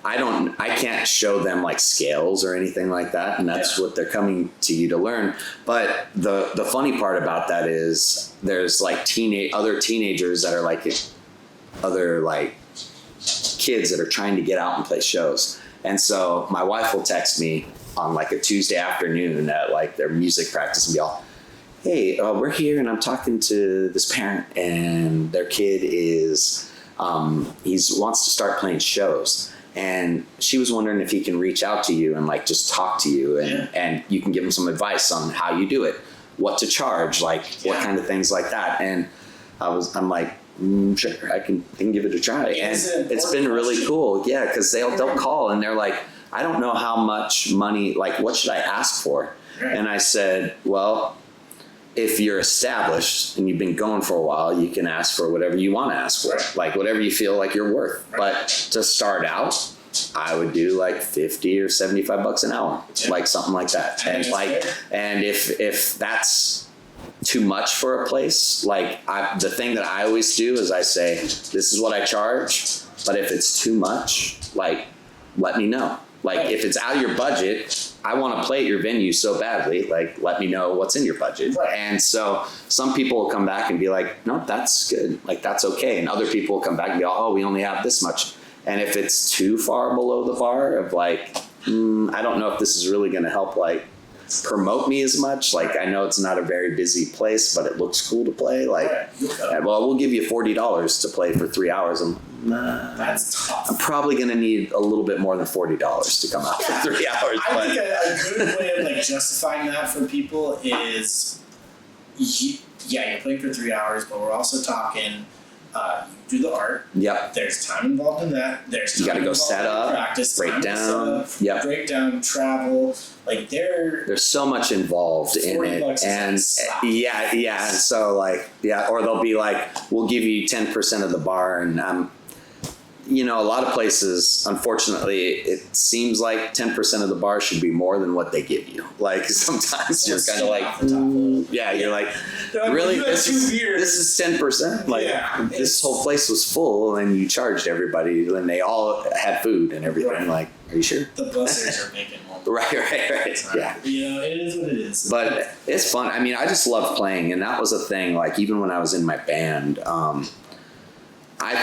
I can't show them scales or anything like that, and that's what they're coming to you to learn. But the funny part about that is there's other teenagers that are other kids that are trying to get out and play shows. And so my wife will text me on a Tuesday afternoon at their music practice and be all, hey, we're here and I'm talking to this parent and their kid is he wants to start playing shows. And she was wondering if he can reach out to you and just talk to you and you can give him some advice on how you do it, what to charge, what kind of things like that. And I'm like, sure, I can give it a try. And it's been really cool. Yeah. Cause they'll call and they're like, I don't know how much money, what should I ask for? Right. And I said, well, if you're established and you've been going for a while, you can ask for whatever you want to ask for, whatever you feel you're worth. Right. But to start out, I would do $50 or $75 an hour, something like that. And and if that's too much for a place, the thing that I always do is I say, this is what I charge, but if it's too much, let me know. If it's out of your budget, I want to play at your venue so badly, let me know what's in your budget. Right. And so some people will come back and be like, no, that's good. That's okay. And other people will come back and go, oh, we only have this much. And if it's too far below the bar of I don't know if this is really going to help promote me as much. I know it's not a very busy place, but it looks cool to play. Well, we'll give you $40 to play for 3 hours. That's tough. I'm probably going to need a little bit more than $40 to come out for 3 hours. I think a good way of justifying that for people is, you're playing for 3 hours, but we're also talking, you do the art. Yep. There's time involved in that. There's you got to go set up, practice, break down. Yep. Break down, travel. There's so much involved in it, and so or they'll be we'll give you 10% of the bar, and a lot of places, unfortunately, it seems 10% of the bar should be more than what they give you. Sometimes you're kind of you're Like, really, you had this 2 beers. is 10%. Like this it's- whole place was full, and you charged everybody, and they all had food and everything. Right. Like, are you sure? The bussers are making one. Right. Yeah. You know, it is what it is. But it's fun. I mean, I just love playing, and that was a thing. Like even when I was in my band, I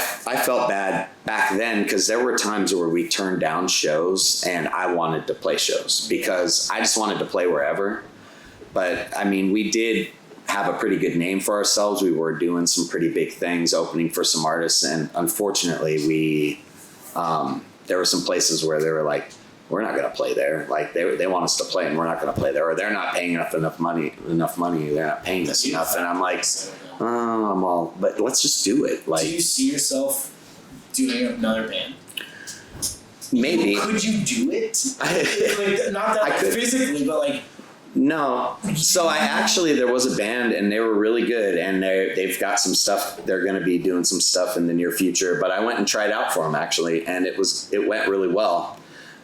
felt bad back then because there were times where we turned down shows, and I wanted to play shows because I just wanted to play wherever. But I mean, we did have a pretty good name for ourselves. We were doing some pretty big things, opening for some artists, and unfortunately, there were some places where they were like, we're not going to play there. Like they want us to play, and we're not going to play there, or they're not paying enough money. They're not paying us enough. And I'm like, oh, but let's just do it. Like, do you see yourself doing another band? Maybe. Could you do it? Like, not that physically, but like. No. So there was a band, and they were really good, and they've got some stuff. They're going to be doing some stuff in the near future. But I went and tried out for them actually, and it went really well.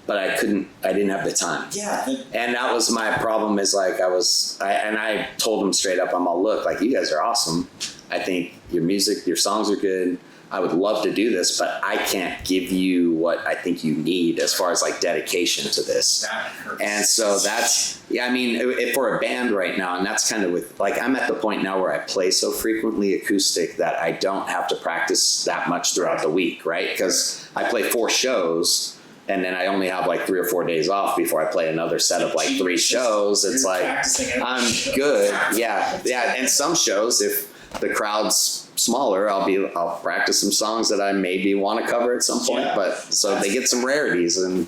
But I didn't have the time. Yeah. And that was my problem is like I told them straight up, I'm all, look, like you guys are awesome. I think your music, your songs are good. I would love to do this, but I can't give you what I think you need as far as like dedication to this. That hurts. And so I mean, for a band right now, and that's kind of with, like, I'm at the point now where I play so frequently acoustic that I don't have to practice that much throughout the week, right? Because I play 4 shows, and then I only have like 3 or 4 days off before I play another set of like 3 shows. It's like, I'm good. Yeah. And some shows, if the crowd's smaller, I'll practice some songs that I maybe want to cover at some point. Yeah. But so they get some rarities and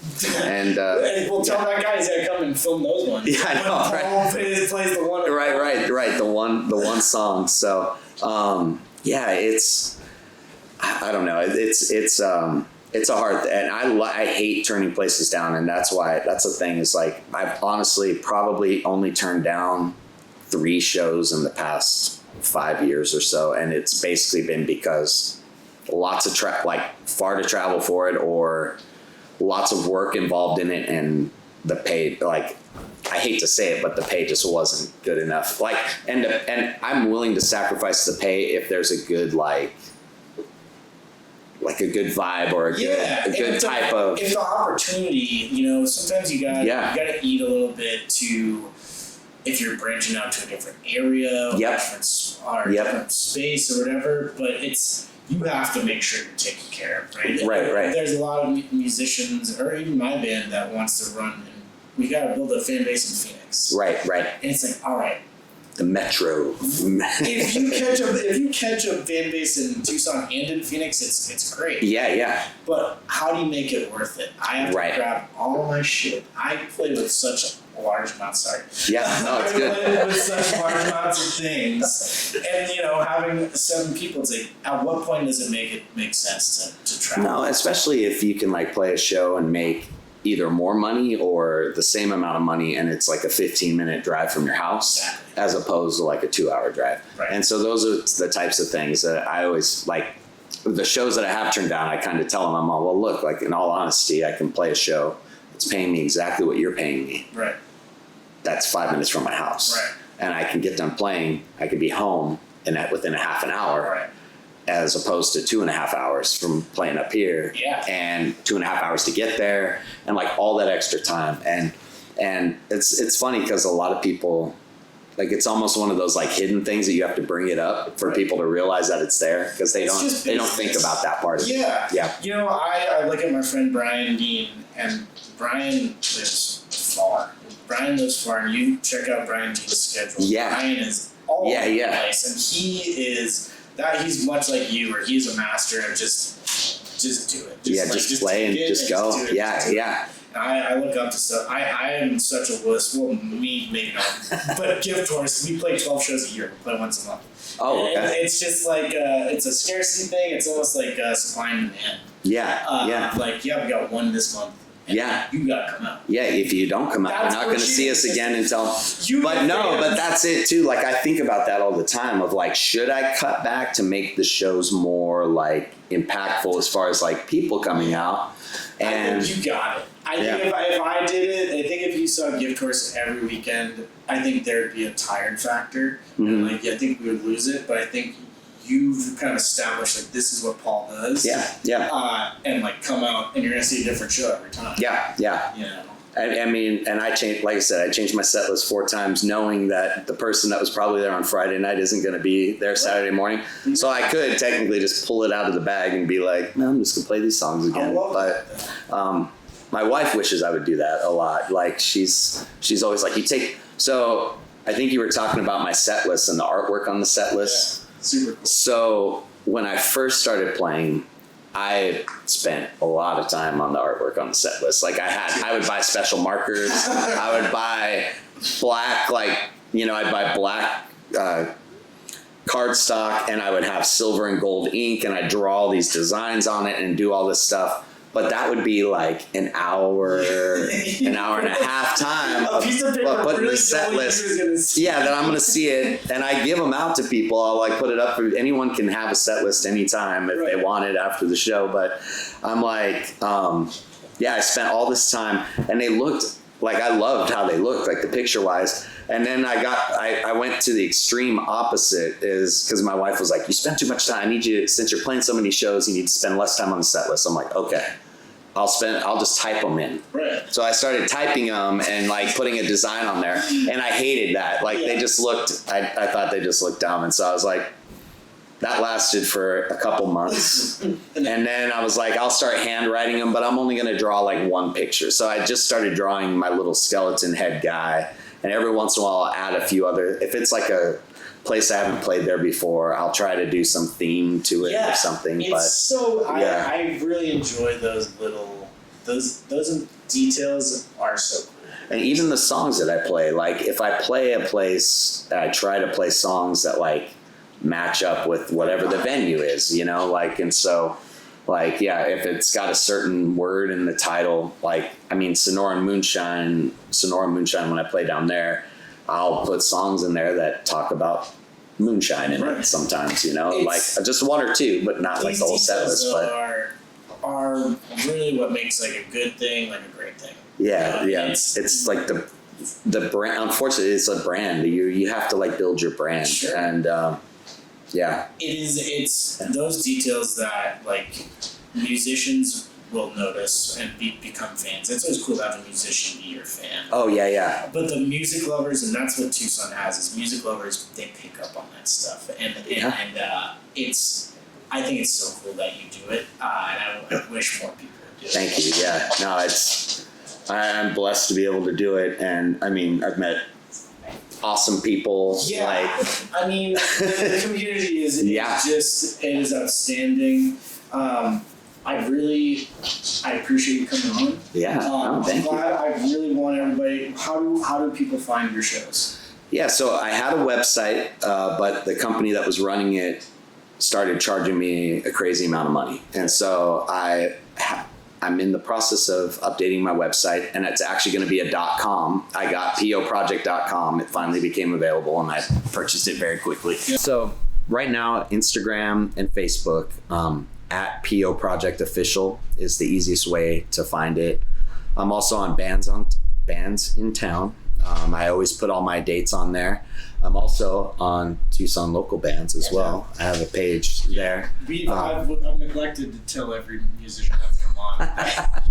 we'll tell that guy he's gotta come and film those ones. Yeah, I know. Right. Plays the one. Right. The one song. So it's I don't know. It's a hard, and I hate turning places down, and that's the thing is like I've honestly probably only turned down 3 shows in the past 5 years or so, and it's basically been because lots of far to travel for it, or lots of work involved in it, and the pay, like, I hate to say it, but the pay just wasn't good enough. Like, and I'm willing to sacrifice the pay if there's a good like a good vibe or a good type of. If the opportunity, sometimes you gotta eat a little bit to. If you're branching out to a different area, or different space or whatever, but you have to make sure you're taken care of, right? Right. There's a lot of musicians, or even my band, that wants to run, and we got to build a fan base in Phoenix. Right. And it's like, all right. The metro. If you catch a fan base in Tucson and in Phoenix, it's great. Yeah. But how do you make it worth it? I have to grab all my shit. I play with such large amounts. Sorry. Yeah, no, it's good. I play with such large amounts of things, and having 7 people, it's like, at what point does it make sense to travel? No, especially if you can like play a show and make either more money or the same amount of money, and it's like a 15-minute drive from your house, as opposed to like a 2-hour drive. Right. And so those are the types of things that I always like. The shows that I have turned down, I kind of tell them, I'm all, well, look, like in all honesty, I can play a show that's paying me exactly what you're paying me. Right. That's 5 minutes from my house. Right. And I can get done playing. I can be home within a half an hour. Right. As opposed to 2.5 hours from playing up here, and 2.5 hours to get there, and like all that extra time, and it's funny because a lot of people, like, it's almost one of those like hidden things that you have to bring it up for people to realize that it's there, because they don't think about that part of it. Yeah. I look at my friend Brian Dean, and Brian lives far. And you check out Brian Dean's schedule. Yeah. Brian is all over the place, and he's much like you, where he's a master of just do it. Just play and just go. And I look up to stuff. I am such a wuss. Well, me maybe not, but gift horse. We play 12 shows a year. We play once a month. Oh, okay. And it's just like it's a scarcity thing. It's almost like supply and demand. Like, we got one this month. You gotta come out. Yeah, if you don't come out, you're not gonna see us again until. But that's it too. Like, I think about that all the time. Of like, should I cut back to make the shows more like impactful as far as like people coming out? And I think you got it. I think if I did it, I think if you saw gift horse every weekend, I think there'd be a tired factor. Mm-hmm. And like, I think we would lose it, but I think you've kind of established like this is what Paul does. Yeah. And like come out and you're gonna see a different show every time. Yeah. You know. I mean, and I changed, like I said, I changed my set list 4 times, knowing that the person that was probably there on Friday night isn't going to be there Saturday morning. So I could technically just pull it out of the bag and be like, no, I'm just going to play these songs again. But my wife wishes I would do that a lot. Like she's always like, so I think you were talking about my set list and the artwork on the set list. Yeah, super cool. So when I first started playing, I spent a lot of time on the artwork on the set list. Like I would buy special markers. I would buy black, I'd buy black cardstock, and I would have silver and gold ink, and I'd draw all these designs on it and do all this stuff. But that would be like an hour and a half time a piece of paper putting really the set list. Yeah, that I'm going to see it, and I give them out to people. I'll like put it up for anyone can have a set list anytime if they want it after the show. But I'm like, I spent all this time, and they looked like I loved how they looked, like the picture wise. And then I went to the extreme opposite, is because my wife was like, you spend too much time. I need you, since you're playing so many shows, you need to spend less time on the set list. I'm like, okay, I'll just type them in. Right. So I started typing them and like putting a design on there, and I hated that. Like they just looked, I thought they just looked dumb. And so I was like, that lasted for a couple months. And then I was like, I'll start handwriting them, but I'm only going to draw like one picture. So I just started drawing my little skeleton head guy. And every once in a while, I'll add a few other. If it's like a place I haven't played there before, I'll try to do some theme to it or something. I really enjoy those little, those details are so cool. And even the songs that I play, like if I play a place, I try to play songs that like match up with whatever the venue is, and so. Like, if it's got a certain word in the title, like, I mean, Sonora Moonshine, when I play down there, I'll put songs in there that talk about moonshine in it sometimes, like just 1 or 2, but not like the whole set list. But are really what makes like a good thing, like a great thing. Yeah. It's like the brand, unfortunately, it's a brand. You have to like build your brand. Sure. And, it's those details that like musicians will notice and become fans. It's always cool to have a musician be your fan. Oh yeah. But the music lovers, and that's what Tucson has, is music lovers, they pick up on that stuff. And it's, I think it's so cool that you do it. And I wish more people would do it. Thank you. Yeah. No, I'm blessed to be able to do it. And I mean, I've met awesome people. Yeah, I mean, the community is just, it is outstanding. I appreciate you coming on. Yeah, thank you. I really want everybody, how do people find your shows? Yeah, so I had a website, but the company that was running it started charging me a crazy amount of money. And so I'm in the process of updating my website, and it's actually going to be a .com. I got poproject.com. It finally became available, and I purchased it very quickly. Yeah. So right now, Instagram and Facebook, at PO Project Official is the easiest way to find it. I'm also on Bands in Town. I always put all my dates on there. I'm also on Tucson Local Bands as well. I have a page there. I've neglected to tell every musician that's come on,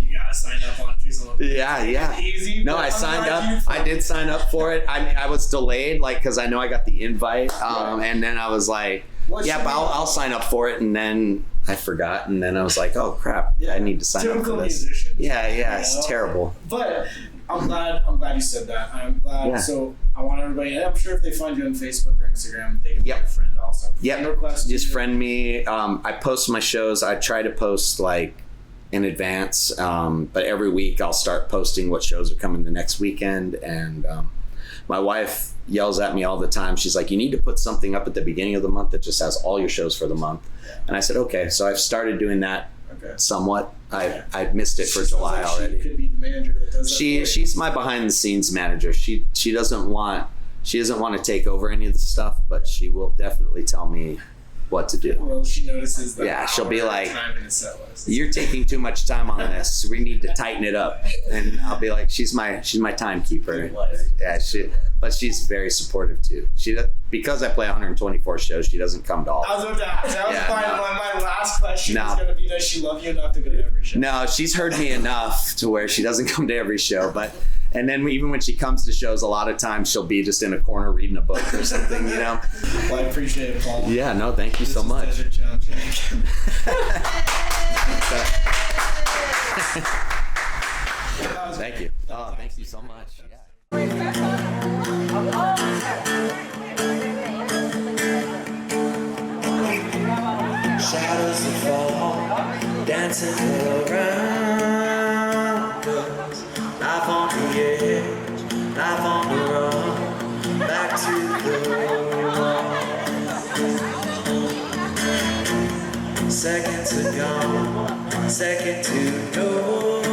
you gotta sign up on Tucson Local Bands. Yeah. Easy. No, I signed up. I did sign up for it. I mean, I was delayed, because I know I got the invite, and then I was like, but I'll sign up for it, and then I forgot, and then I was like, oh crap, I need to sign up for this. Musicians. Yeah, it's terrible. But I'm glad you said that. I'm glad. Yeah. So I want everybody, and I'm sure if they find you on Facebook or Instagram, they can be a friend also. Friend request. Just friend me. I post my shows. I try to post in advance, but every week I'll start posting what shows are coming the next weekend. And my wife yells at me all the time. She's like, you need to put something up at the beginning of the month that just has all your shows for the month. And I said, okay. So I've started doing that. Somewhat. I've missed it for July already. She could be the manager that does that. She's my behind the scenes manager. She doesn't want to take over any of the stuff, but she will definitely tell me what to do. Well, she notices that. Yeah, she'll be like, time in the set list. "You're taking too much time on this. We need to tighten it up." And I'll be like, "She's my timekeeper." Yeah, but she's very supportive too. Because I play 124 shows, she doesn't come to all. I was about to ask. That was my last question. No. Was going to be, does she love you enough to go to every show? No, she's heard me enough to where she doesn't come to every show, and then even when she comes to shows, a lot of times she'll be just in a corner reading a book or something, you know? Well, I appreciate it, Paul. Yeah, no, thank you so much. Desert Soundcheck. Thank you. Oh, thank you so much. Yeah. Shadows that fall, dancing around us. Life on the edge, life on the run, back to the wall. Seconds are gone, second to go.